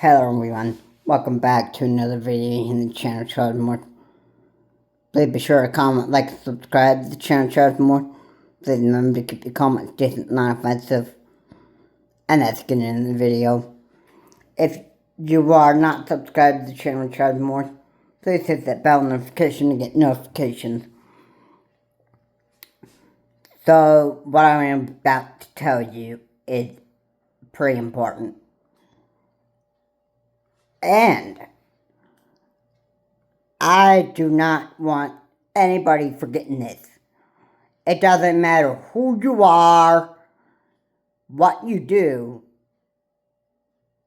Hello everyone, welcome back to another video in the channel Charles More. Please be sure to comment, like, and subscribe to the channel Charles More. Please remember to keep your comments decent, non-offensive. And let's get into the video. If you are not subscribed to the channel Charles More, please hit that bell notification to get notifications. So, what I am about to tell you is pretty important. And I do not want anybody forgetting this. It doesn't matter who you are, what you do,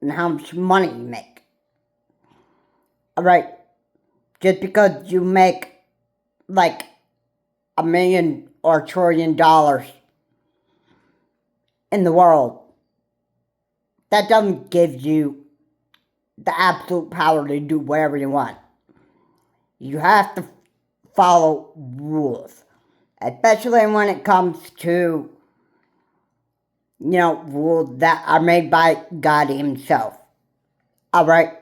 and how much money you make. Alright, just because you make like $1 million or $1 trillion in the world, that doesn't give you the absolute power to do whatever you want. You have to follow rules, especially when it comes to, rules that are made by God himself. Alright?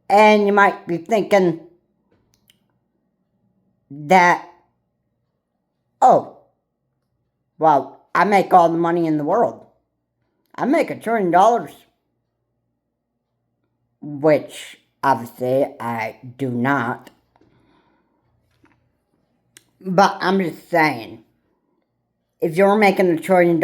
And you might be thinking that, oh, well, I make all the money in the world. I make $1 trillion. Which, obviously, I do not. But I'm just saying, if you're making $1 trillion,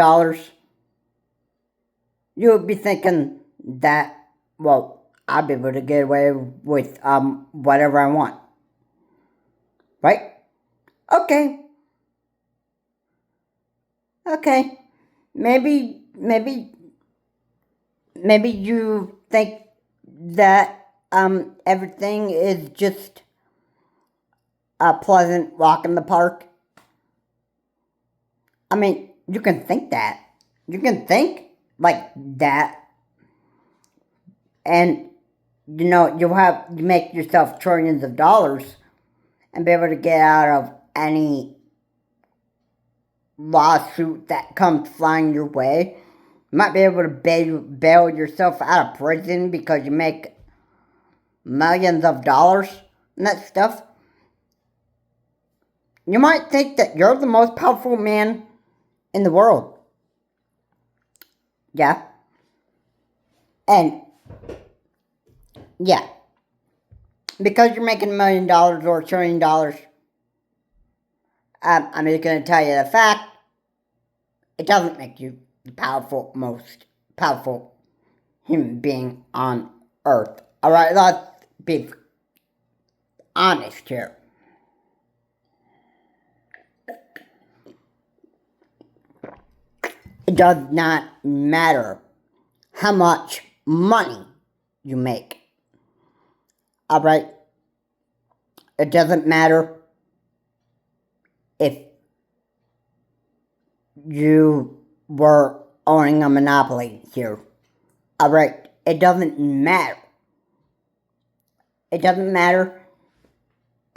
you would be thinking that, well, I'll be able to get away with whatever I want. Right? Okay. Maybe you think that everything is just a pleasant walk in the park. I mean, you can think that. You can think like that. And, you make yourself trillions of dollars and be able to get out of any lawsuit that comes flying your way. You might be able to bail yourself out of prison because you make millions of dollars and that stuff. You might think that you're the most powerful man in the world. Yeah. And, yeah. Because you're making $1 million or $1 trillion, I'm just going to tell you the fact, it doesn't make you the most powerful human being on Earth. Alright, let's be honest here. It does not matter how much money you make. Alright? It doesn't matter if you were owning a monopoly here. Alright? It doesn't matter. It doesn't matter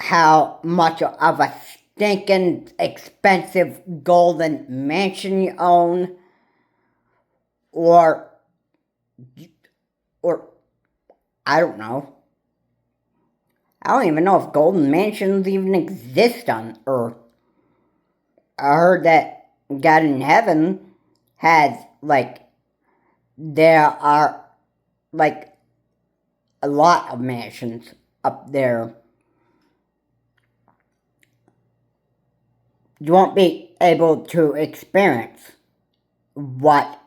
how much of a stinking expensive golden mansion you own, or I don't know. I don't even know if golden mansions even exist on Earth. I heard that God in heaven has, there are, a lot of mansions up there. You won't be able to experience what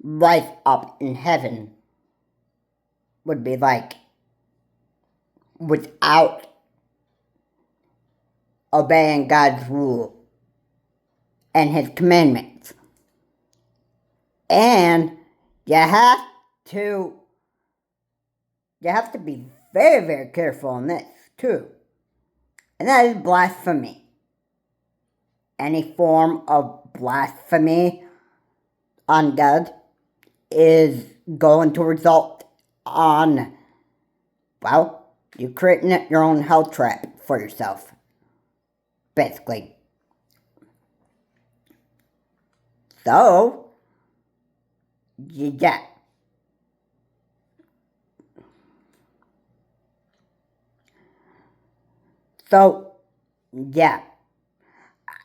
life up in heaven would be like without obeying God's rule and his commandments. And you have to be very, very careful on this too. And that is blasphemy. Any form of blasphemy on God is going to result on, well, you creating your own hell trap for yourself, basically. So, yeah. So, yeah.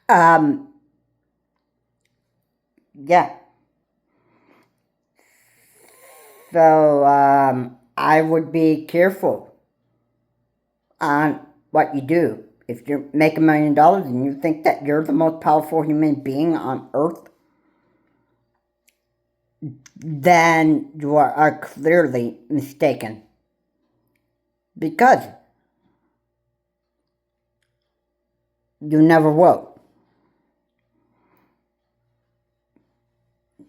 Um, yeah. So, I would be careful on what you do. If you make $1 million and you think that you're the most powerful human being on earth, then you are clearly mistaken. Because you never will.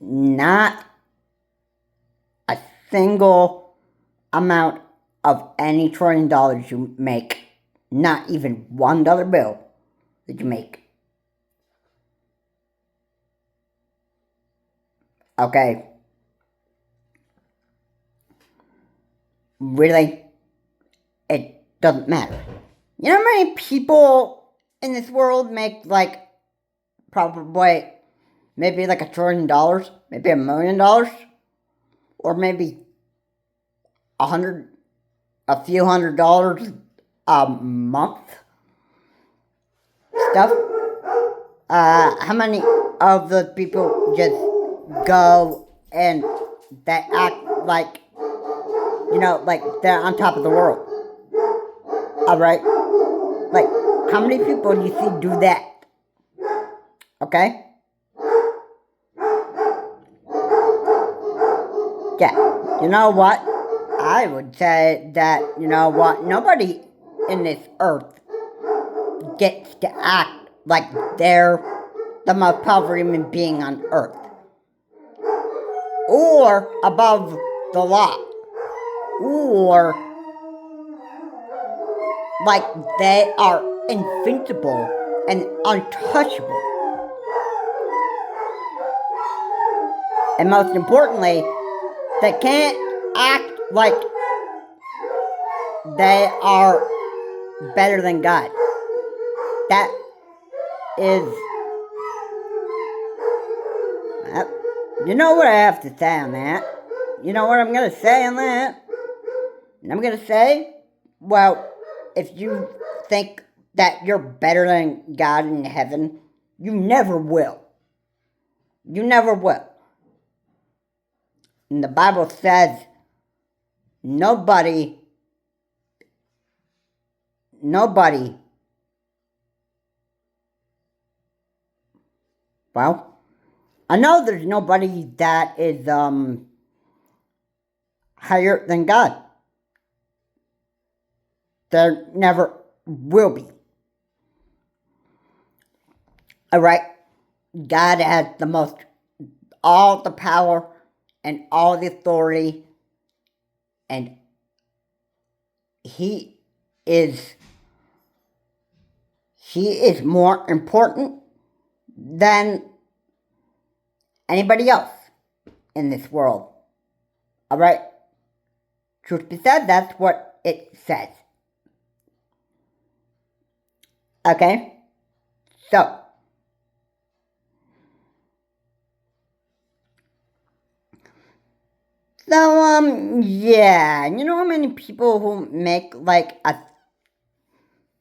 Not a single amount of any $1 trillion you make, not even $1 bill that you make. Okay? Really? It doesn't matter. You know how many people in this world make like probably maybe like $1 trillion, maybe $1 million, or maybe a few $100 a month stuff? How many of those people just go and they act like, like they're on top of the world? Alright? Like, how many people do you see do that? Okay? Yeah. You know what? I would say that, nobody in this earth gets to act like they're the most powerful human being on earth. Or above the law. Or like they are invincible and untouchable. And most importantly, they can't act like they are better than God. That is... You know what I have to say on that? You know what I'm going to say on that? And I'm going to say, well, if you think that you're better than God in heaven, you never will. You never will. And the Bible says nobody, well, I know there's nobody that is higher than God. There never will be. Alright? God has all the power and all the authority, and He is more important than anybody else in this world. Alright? Truth be said, that's what it says. Okay? So, yeah, you know how many people who make like a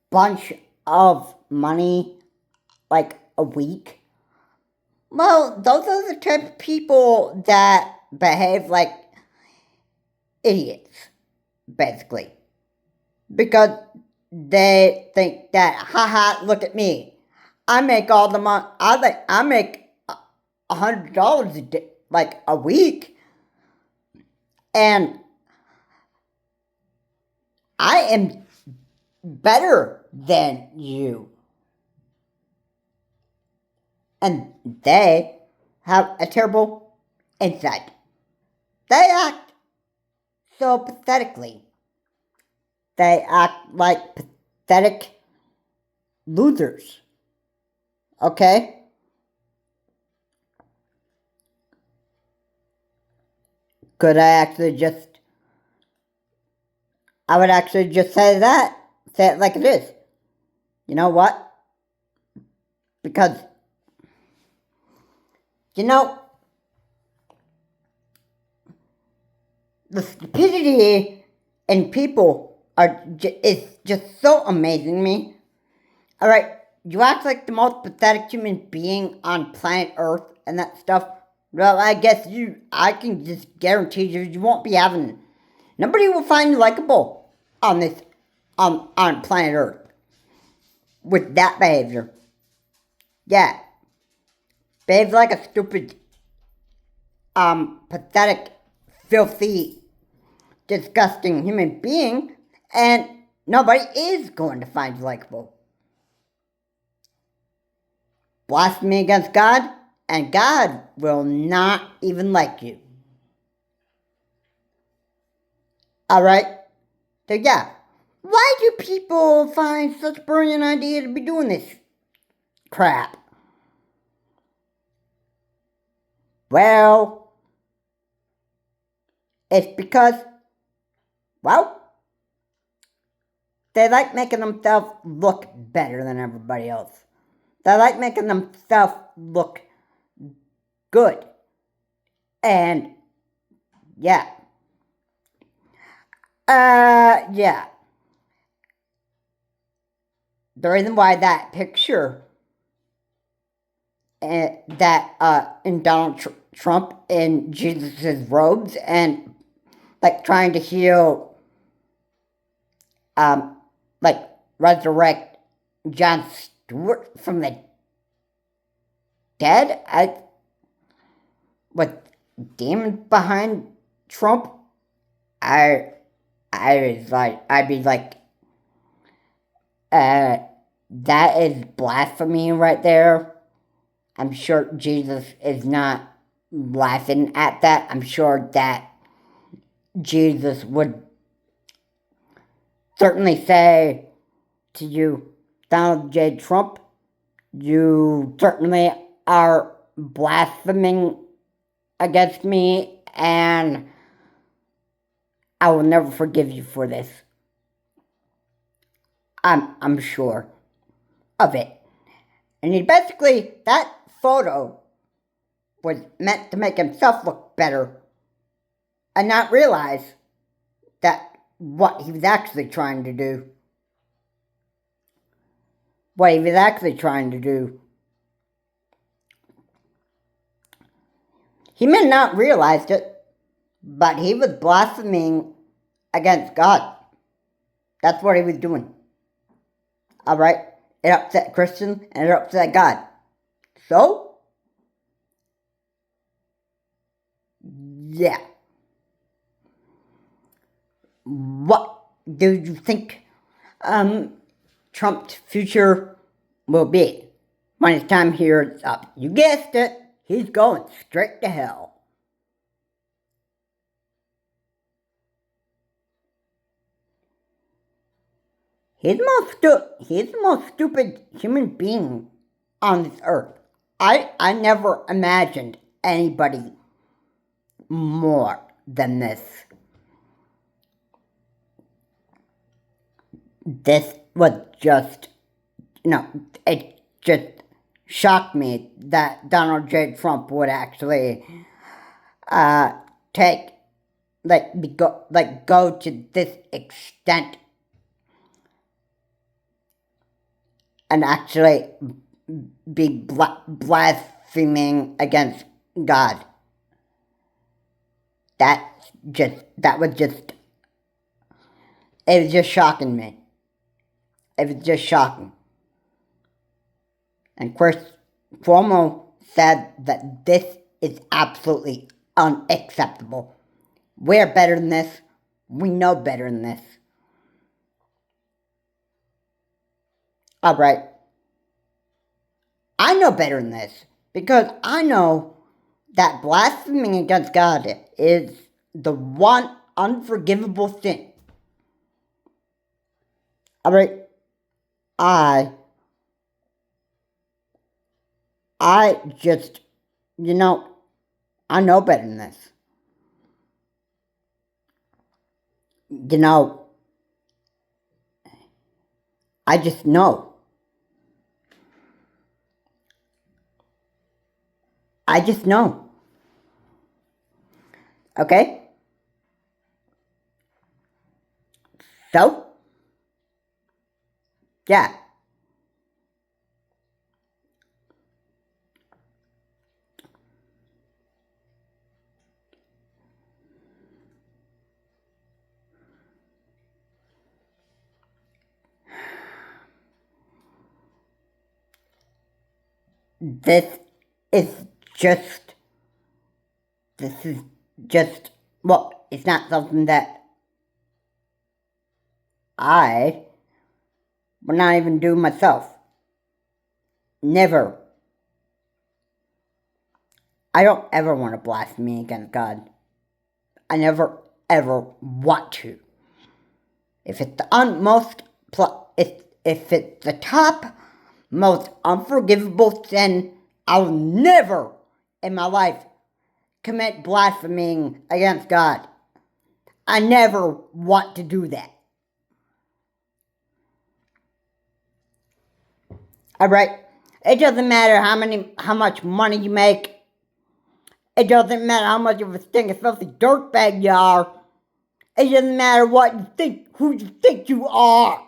bunch of money like a week? Well, those are the type of people that behave like idiots, basically. Because they think that, haha, look at me. I make all the money, I make $100 a day, like a week. And I am better than you. And they have a terrible insight. They act so pathetically. They act like pathetic losers. Okay? Could I would actually just say that. Say it like it is. You know what? Because You know, the stupidity in people is just so amazing to me. Alright, you act like the most pathetic human being on planet Earth and that stuff. Well, I guess I can just guarantee you won't be having, nobody will find you likable on on planet Earth with that behavior. Yeah, behave like a stupid, pathetic, filthy, disgusting human being, and nobody is going to find you likable. Blasphemy against God, and God will not even like you. Alright? So yeah, why do people find such a brilliant idea to be doing this crap? Well, it's because, well, they like making themselves look better than everybody else. They like making themselves look good. And, yeah. Yeah. The reason why that picture in Donald Trump in Jesus' robes and like trying to heal, like resurrect Jon Stewart from the dead, with demons behind Trump, I was like, I'd be like, that is blasphemy right there. I'm sure Jesus is not laughing at that. I'm sure that Jesus would certainly say to you, Donald J. Trump, you certainly are blaspheming against me, and I will never forgive you for this. I'm sure of it. And he basically, that photo was meant to make himself look better and not realize that what he was actually trying to do. What he was actually trying to do. He may not realize it, but he was blaspheming against God. That's what he was doing. Alright? It upset Christians and it upset God. So, yeah. What do you think Trump's future will be when his time here is up? You guessed it, he's going straight to hell. He's the most stupid human being on this earth. I never imagined anybody more than this. This was just, it just shocked me that Donald J. Trump would actually go to this extent and actually be blaspheming against God. It was just shocking me. It was just shocking. And Chris Cuomo said that this is absolutely unacceptable. We're better than this. We know better than this. Alright. I know better than this because I know that blaspheming against God is the one unforgivable sin. Alright, I just, I know better than this. I just know. I just know. Okay? So? Yeah. This is just, this is just, well, it's not something that I would not even do myself. Never. I don't ever want to blaspheme against God. I never, ever want to. If it's the if it's the top most unforgivable sin, I'll never in my life commit blaspheming against God. I never want to do that. Alright? It doesn't matter how much money you make. It doesn't matter how much of a stinking filthy dirtbag you are. It doesn't matter what you think, who you think you are.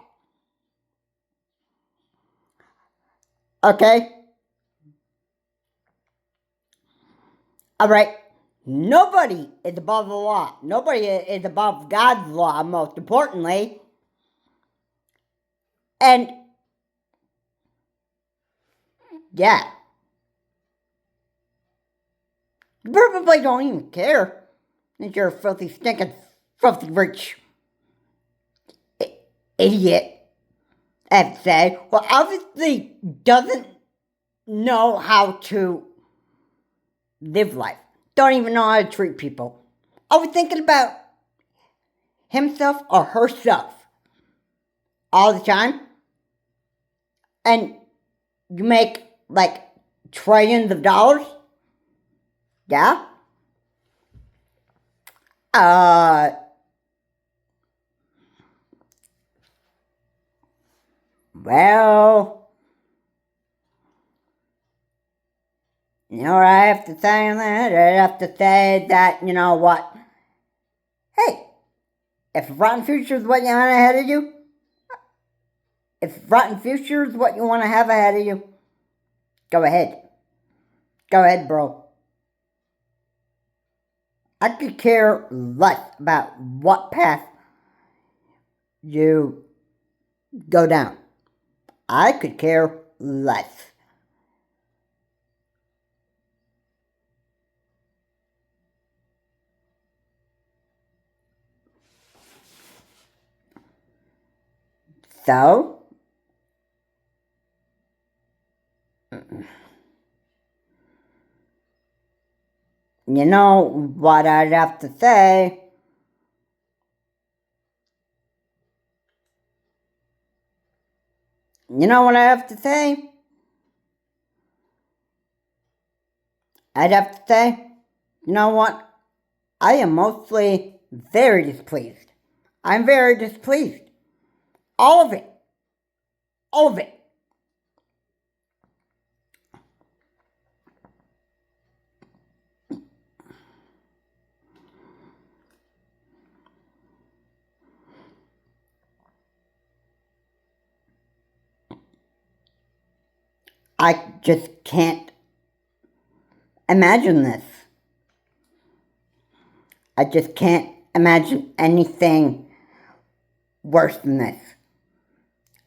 Okay? Alright? Nobody is above the law. Nobody is above God's law, most importantly. And, yeah. You probably don't even care that you're a filthy, stinking, filthy rich idiot, I'd say. Well, obviously doesn't know how to live life. Don't even know how to treat people. Always thinking about himself or herself all the time. And you make like trillions of dollars. Yeah? Well, you know what I have to say on that? I have to say that, you know what? Hey, if rotten future is what you want ahead of you, if rotten future is what you want to have ahead of you, go ahead. Go ahead, bro. I could care less about what path you go down. I could care less. So, you know what I'd have to say? You know what I have to say? I'd have to say, you know what? I am mostly very displeased. I'm very displeased. All of it. All of it. I just can't imagine this. I just can't imagine anything worse than this.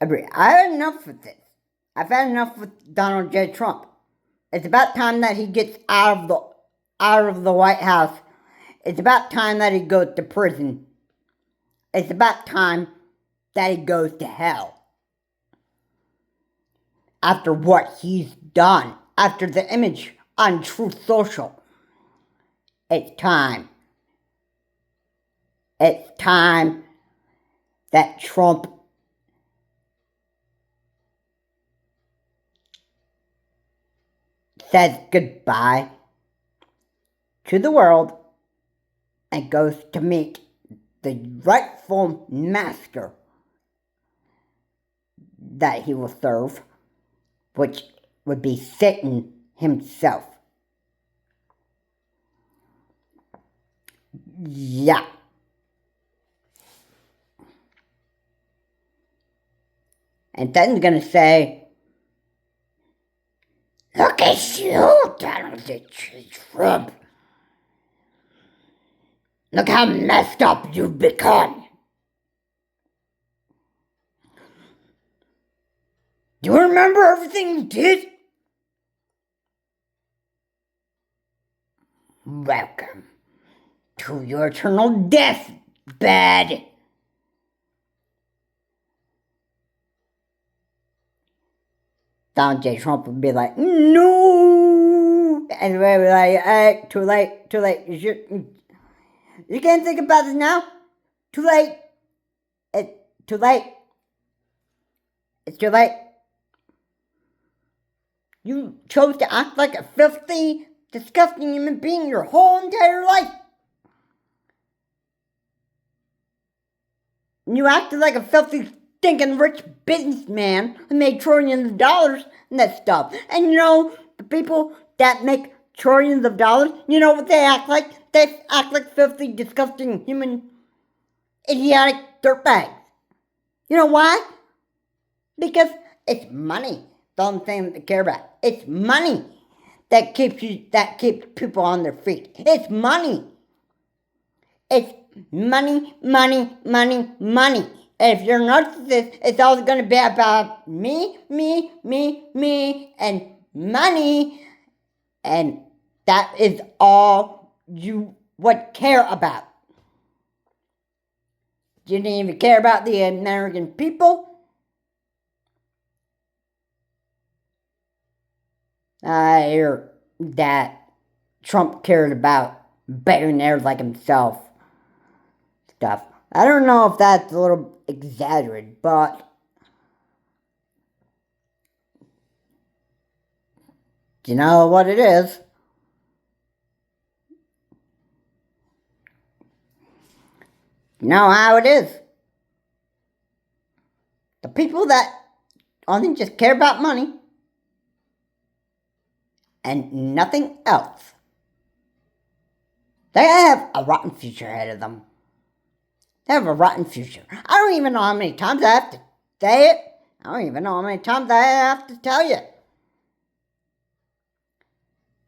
I've had enough with this. I've had enough with Donald J. Trump. It's about time that he gets out of the White House. It's about time that he goes to prison. It's about time that he goes to hell. After what he's done, after the image on Truth Social, it's time. It's time that Trump says goodbye to the world and goes to meet the rightful master that he will serve, which would be Satan himself. Yeah. And then gonna say, look at you, Donald J. Trump. Look how messed up you've become. Do you remember everything you did? Welcome to your eternal death bed. Donald J. Trump would be like, no. And we'd be like, hey, too late, too late. You can't think about this now. Too late. It's too late. It's too late. You chose to act like a filthy, disgusting human being your whole entire life. You acted like a filthy, stinking rich businessman who made trillions of dollars and that stuff. And you know, the people that make trillions of dollars, you know what they act like? They act like filthy, disgusting, human, idiotic dirtbags. You know why? Because it's money. The only thing they care about. It's money that keeps people on their feet. It's money. It's money, money, money, money. And if you're a narcissist, it's always going to be about me, and money. And that is all you would care about. You didn't even care about the American people. I hear that Trump cared about billionaires like himself. Stuff. I don't know if that's a little exaggerated, but you know what it is. You know how it is. The people that only just care about money and nothing else, they have a rotten future ahead of them. They have a rotten future. I don't even know how many times I have to say it. I don't even know how many times I have to tell you.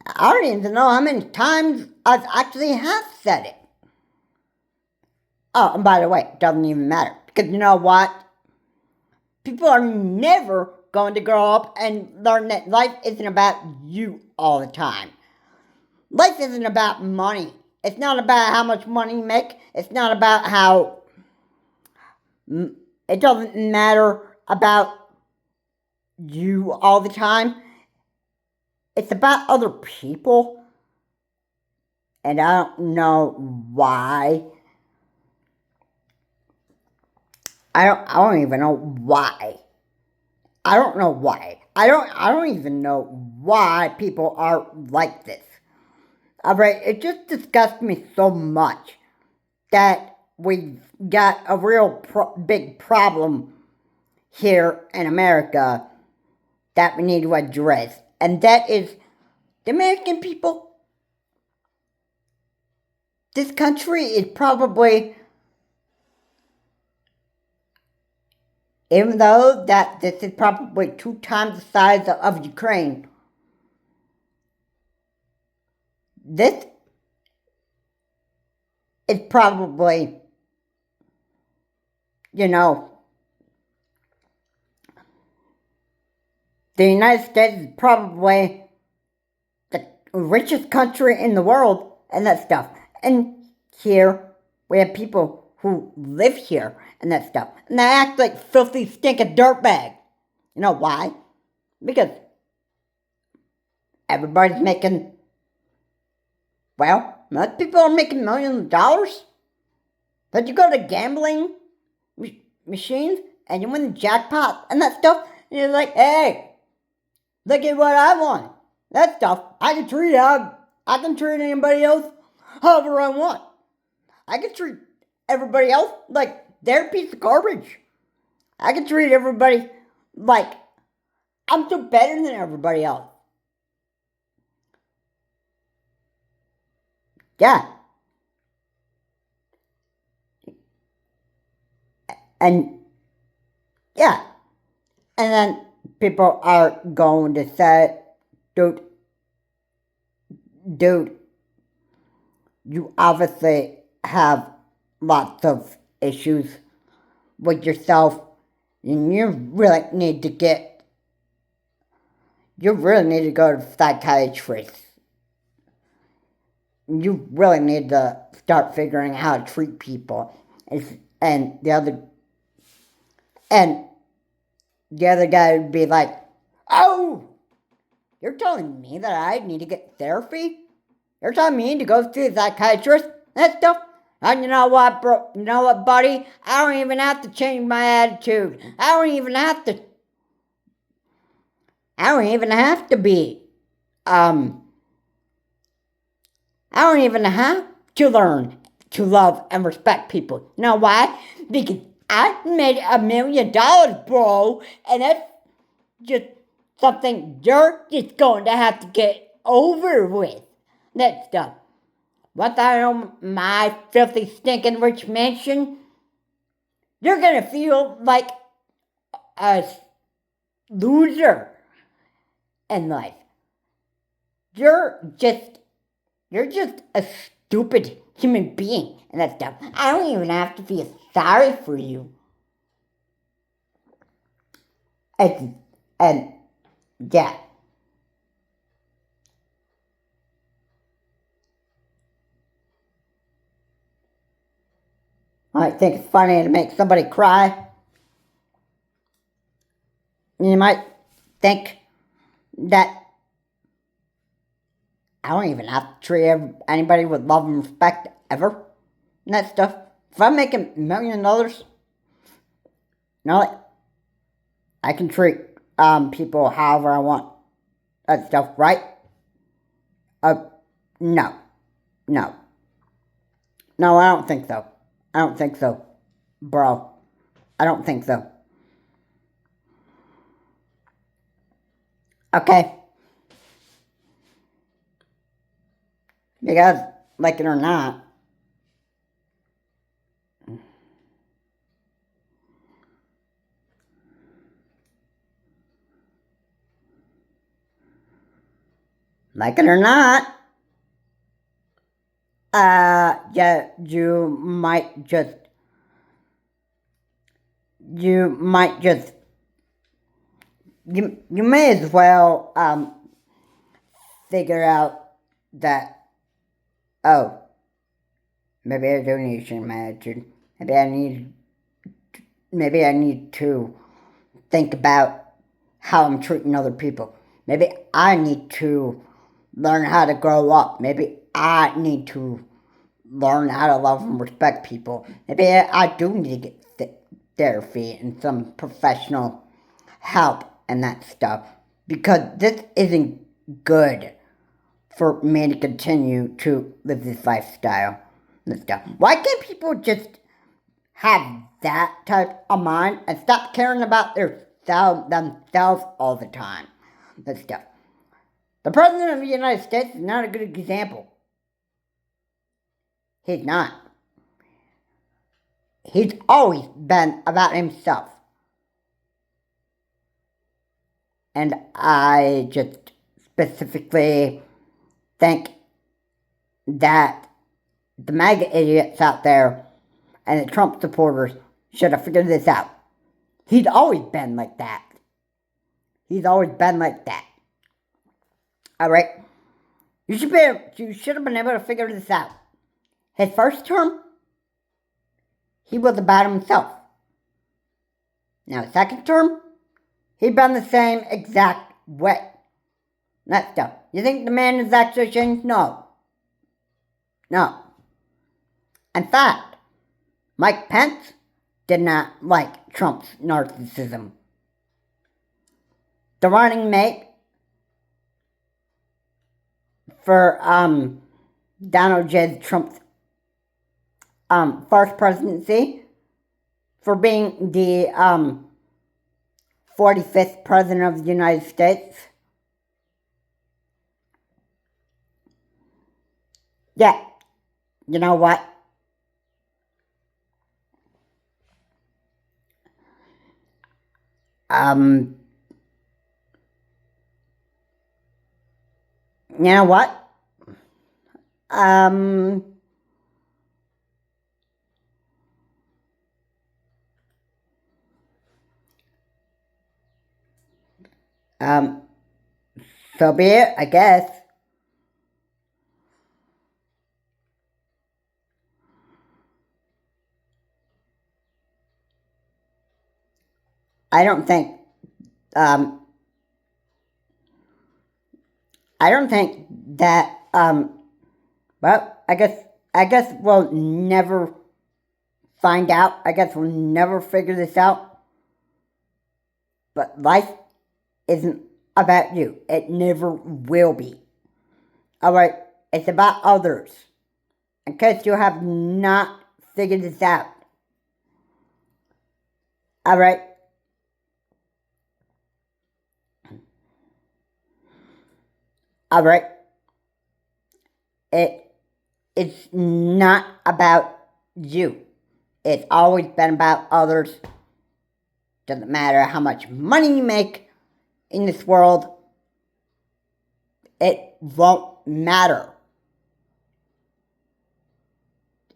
I don't even know how many times I actually have said it. Oh, and by the way, it doesn't even matter. Because you know what? People are never going to grow up and learn that life isn't about you all the time. Life isn't about money. It's not about how much money you make. It's not about how... It doesn't matter about you all the time. It's about other people. And I don't know why. I don't even know why. I don't know why. I don't even know why people are like this. Alright, it just disgusts me so much that we've got a real big problem here in America that we need to address. And that is the American people. This country is probably, even though that this is probably 2 times the size of Ukraine, this is probably, you know, the United States is probably the richest country in the world and that stuff. And here we have people who live here and that stuff. And they act like filthy, stinking dirtbag. You know why? Because everybody's making, well, most people are making millions of dollars. But you go to gambling machines and you win the jackpot and that stuff, and you're like, hey, look at what I won. That stuff, I can treat anybody else however I want. I can treat everybody else like they're a piece of garbage. I can treat everybody like I'm still better than everybody else. Yeah. And yeah, and then people are going to say, dude, dude, you obviously have lots of issues with yourself, and you really need to go to a psychiatrist. You really need to start figuring out how to treat people. And the other guy would be like, oh, you're telling me that I need to get therapy? You're telling me to go see a psychiatrist? That stuff? And you know what, bro? You know what, buddy? I don't even have to change my attitude. I don't even have to be, I don't even have to learn to love and respect people. You know why? Because I made $1 million, bro, and that's just something you're just going to have to get over with. That stuff. Once I own my filthy, stinking rich mansion, you're gonna feel like a loser in life. You're just a stupid human being and that stuff. I don't even have to feel sorry for you. And yeah. I might think it's funny to make somebody cry. You might think that I don't even have to treat anybody with love and respect ever. And that stuff. If I'm making $1 million, no, I can treat people however I want. That stuff, right? No. No. No, I don't think so. I don't think so. Bro. I don't think so. Okay? Because, like it or not, like it or not, yeah, you may as well, figure out that, oh, maybe I do need to change my attitude. Maybe I need to think about how I'm treating other people. Maybe I need to learn how to grow up. Maybe I need to learn how to love and respect people. Maybe I do need to get therapy and some professional help and that stuff. Because this isn't good for me to continue to live this lifestyle and stuff. Why can't people just have that type of mind and stop caring about themselves all the time? That stuff. The President of the United States is not a good example. He's not. He's always been about himself. And I just specifically think that the MAGA idiots out there and the Trump supporters should have figured this out. He's always been like that. He's always been like that. Alright? You should have been able to figure this out. His first term, he was about himself. Now, his second term, he'd been the same exact way. That stuff. You think the man has actually changed? No. No. In fact, Mike Pence did not like Trump's narcissism. The running mate for Donald J. Trump's first presidency, for being the 45th president of the United States. Yeah, you know what? Um, you know what? Um, um, so be it, I guess. I don't think, um, I don't think that, well, I guess we'll never find out. I guess we'll never figure this out. But life isn't about you. It never will be. Alright? It's about others. In case you have not figured this out. Alright? Alright? It's not about you. It's always been about others. Doesn't matter how much money you make in this world. It won't matter.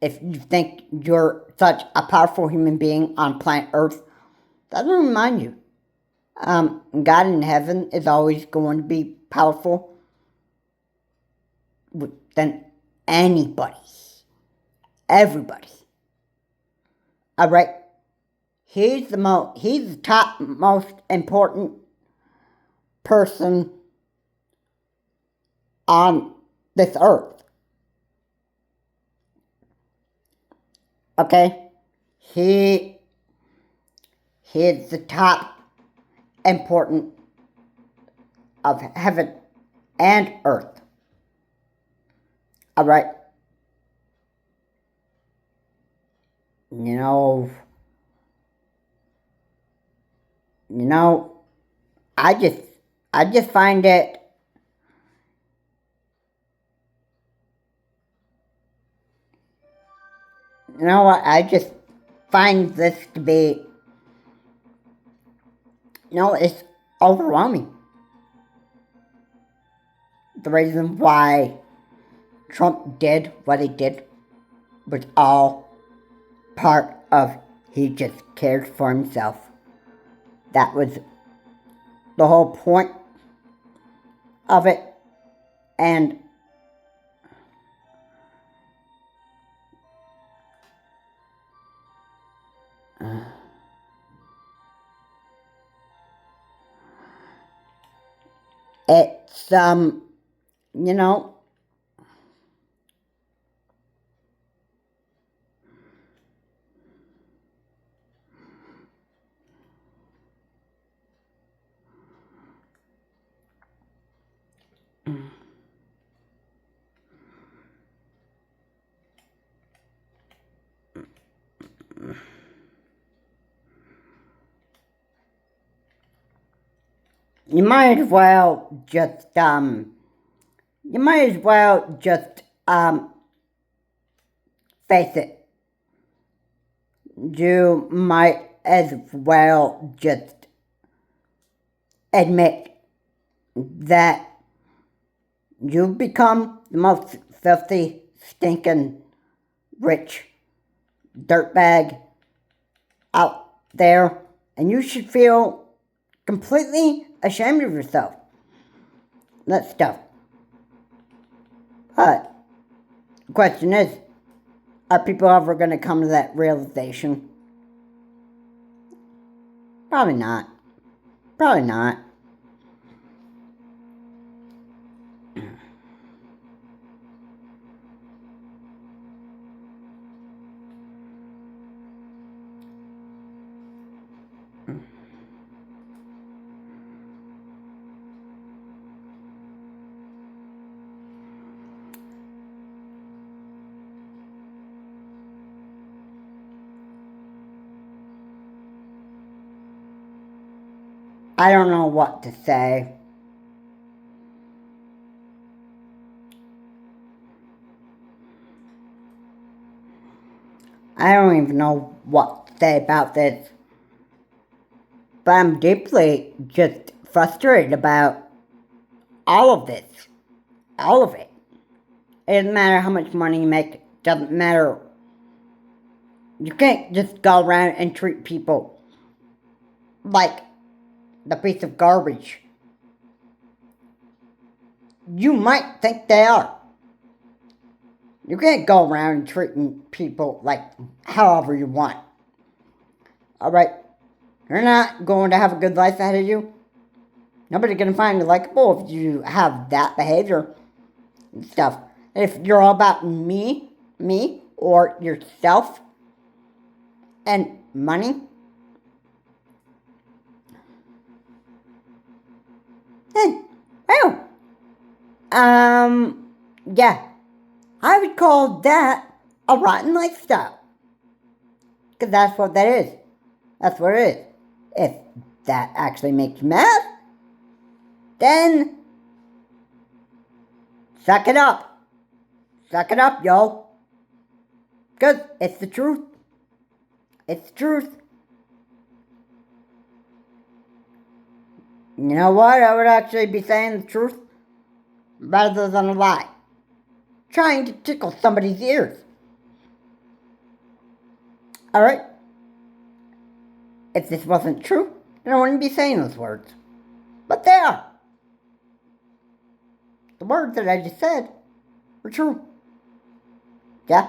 If you think you're such a powerful human being on planet Earth, that will remind you. God in heaven is always going to be powerful than anybody. Everybody. Alright? He's the top most important person on this earth. Okay? He is the top important of heaven and earth. Alright? You know, I just find it you know what, I just find this to be it's overwhelming. The reason why Trump did what he did was all part of he just cared for himself. That was the whole point of it. And it's you know you might as well just face it. You might as well just admit that you've become the most filthy, stinking, rich dirtbag out there, and you should feel completely ashamed of yourself. That stuff. But the question is, are people ever going to come to that realization? Probably not. Probably not. I don't know what to say. I don't even know what to say about this. But I'm deeply just frustrated about all of this. All of it. It doesn't matter how much money you make. It doesn't matter. You can't just go around and treat people like the piece of garbage you might think they are. You can't go around treating people like however you want. Alright? You're not going to have a good life ahead of you. Nobody's going to find you likable if you have that behavior and stuff. And if you're all about me, or yourself, and money, then, well, yeah, I would call that a rotten lifestyle. Because that's what that is. That's what it is. If that actually makes you mad, then suck it up. Suck it up, yo. Because it's the truth. It's the truth. You know what? I would actually be saying the truth rather than a lie. Trying to tickle somebody's ears. Alright? If this wasn't true, then I wouldn't be saying those words. But they are. The words that I just said were true. Yeah?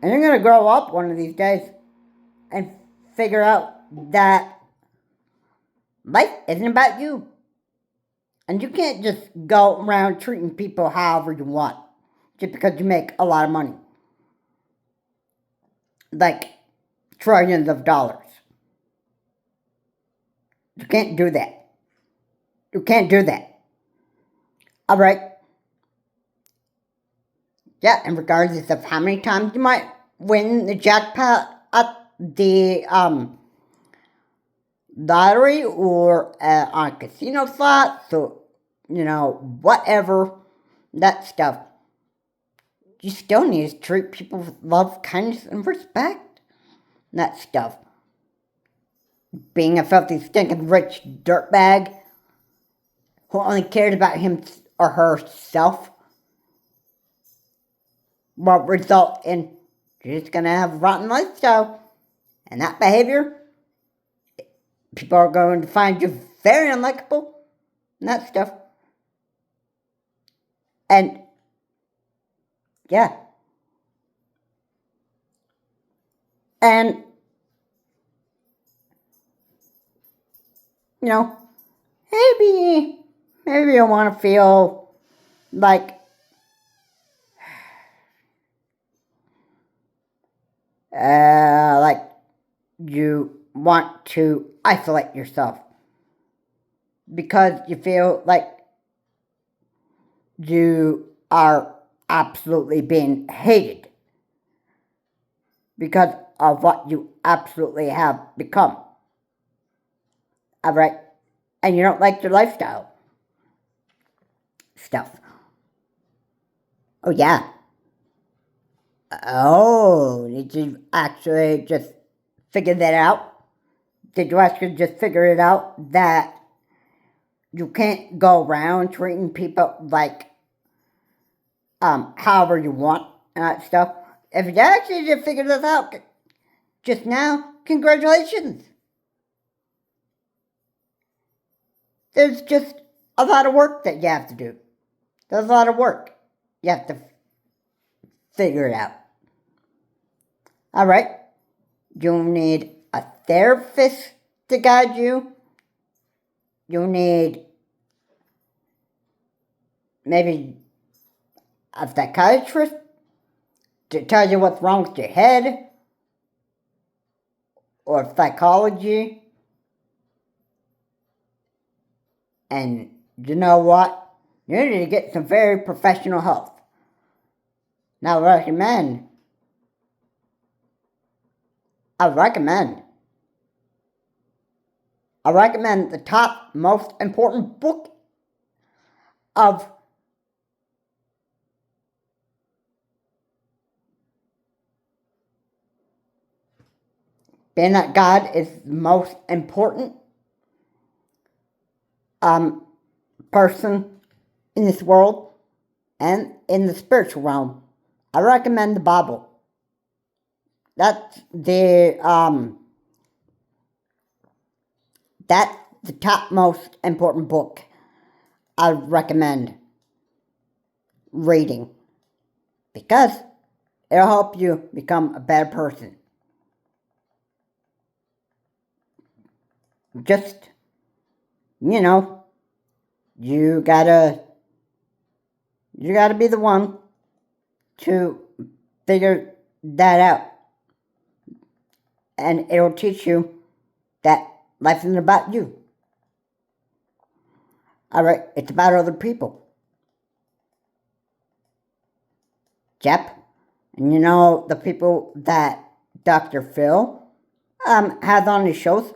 And you're going to grow up one of these days and figure out that life isn't about you. And you can't just go around treating people however you want just because you make a lot of money. Like trillions of dollars. You can't do that. You can't do that. Alright? Yeah, and regardless of how many times you might win the jackpot at the lottery or on a casino slot, so, whatever, that stuff, you still need to treat people with love, kindness, and respect. That stuff. Being a filthy, stinking, rich dirtbag who only cared about him or herself will result in you're just gonna have a rotten lifestyle. And that behavior, people are going to find you very unlikable and that stuff. And yeah. And maybe you want to feel like you want to isolate yourself because you feel like you are absolutely being hated because of what you absolutely have become. Alright? And you don't like your lifestyle stuff. Oh, yeah. Oh, did you actually just figure that out? Did you actually just figure it out that you can't go around treating people like however you want and that stuff? If you actually just figured this out just now, congratulations. There's just a lot of work that you have to do. There's a lot of work. You have to figure it out. Alright? You need a therapist to guide you. You need maybe a psychiatrist to tell you what's wrong with your head. Or psychology. And you know what? You need to get some very professional help. Now I recommend the top most important book of being that God is the most important person in this world and in the spiritual realm, I recommend the Bible. That's the top most important book I recommend reading, because it'll help you become a better person. Just, you know, you gotta be the one to figure that out. And it'll teach you that life isn't about you. Alright, it's about other people. Yep. And you know the people that Dr. Phil has on his shows?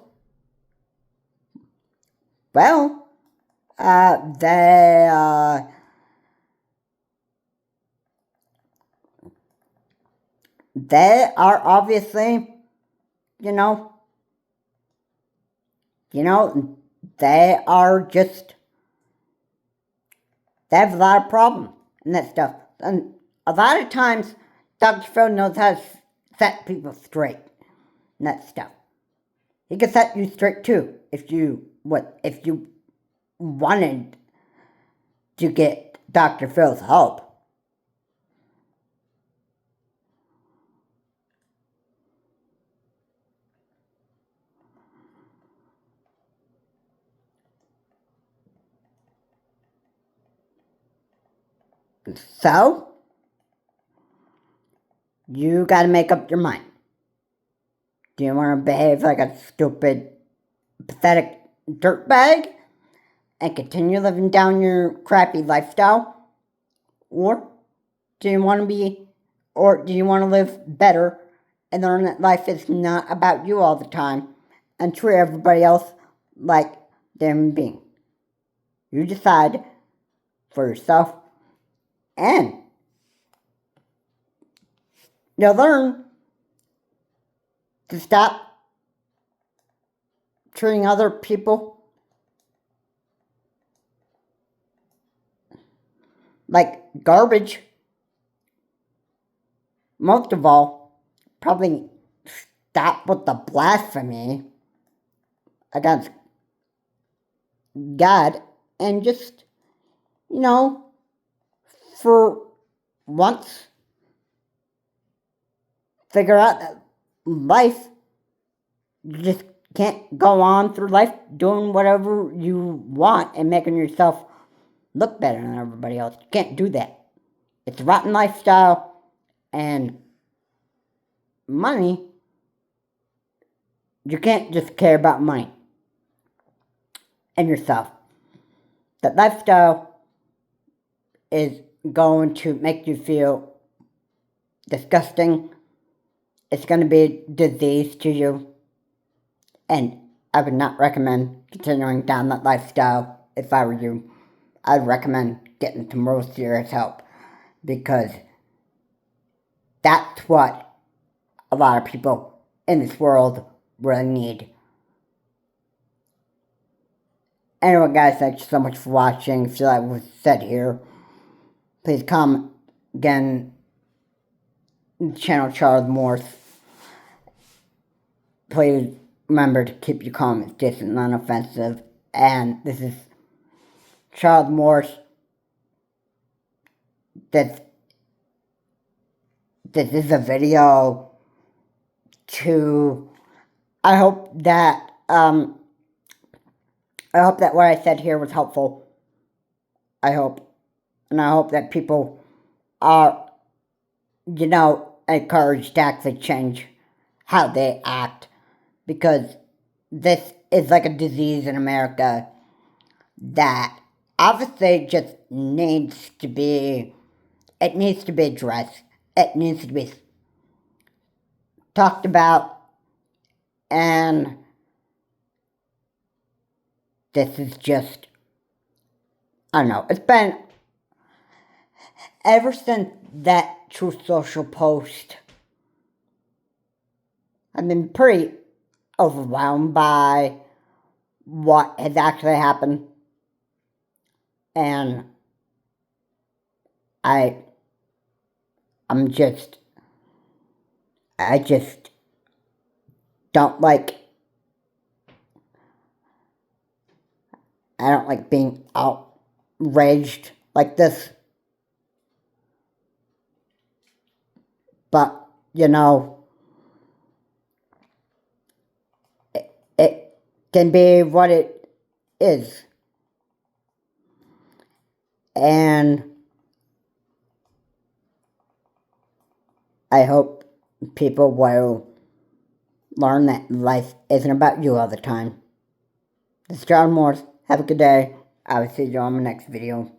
Well, they are obviously, you know, they are just, they have a lot of problems and that stuff. And a lot of times, Dr. Phil knows how to set people straight and that stuff. He can set you straight too if you wanted to get Dr. Phil's help. So, you gotta make up your mind. Do you want to behave like a stupid, pathetic dirtbag and continue living down your crappy lifestyle? Or do you want to live better and learn that life is not about you all the time and treat everybody else like they're a human being? You decide for yourself, and you'll learn to stop treating other people like garbage. Most of all, probably stop with the blasphemy against God and just, for once, figure out that life, you just can't go on through life doing whatever you want and making yourself look better than everybody else. You can't do that. It's a rotten lifestyle, and money, you can't just care about money and yourself. That lifestyle is going to make you feel disgusting. It's going to be a disease to you. And I would not recommend continuing down that lifestyle if I were you. I'd recommend getting some real serious help, because that's what a lot of people in this world really need. Anyway, guys, thank you so much for watching. If you like what was said here, please comment again. Channel Charles Morse. Please remember to keep your comments distant and unoffensive. And this is Charles Morse. This is a video to, I hope that what I said here was helpful. I hope. And I hope that people are, encouraged to actually change how they act. Because this is like a disease in America that obviously just needs to be addressed. It needs to be talked about. And this is just, I don't know, it's been, ever since that Truth Social post, I've been pretty overwhelmed by what has actually happened And I just don't like, I don't like being outraged like this. But, you know, it can be what it is. And I hope people will learn that life isn't about you all the time. This is John Morse. Have a good day. I will see you on my next video.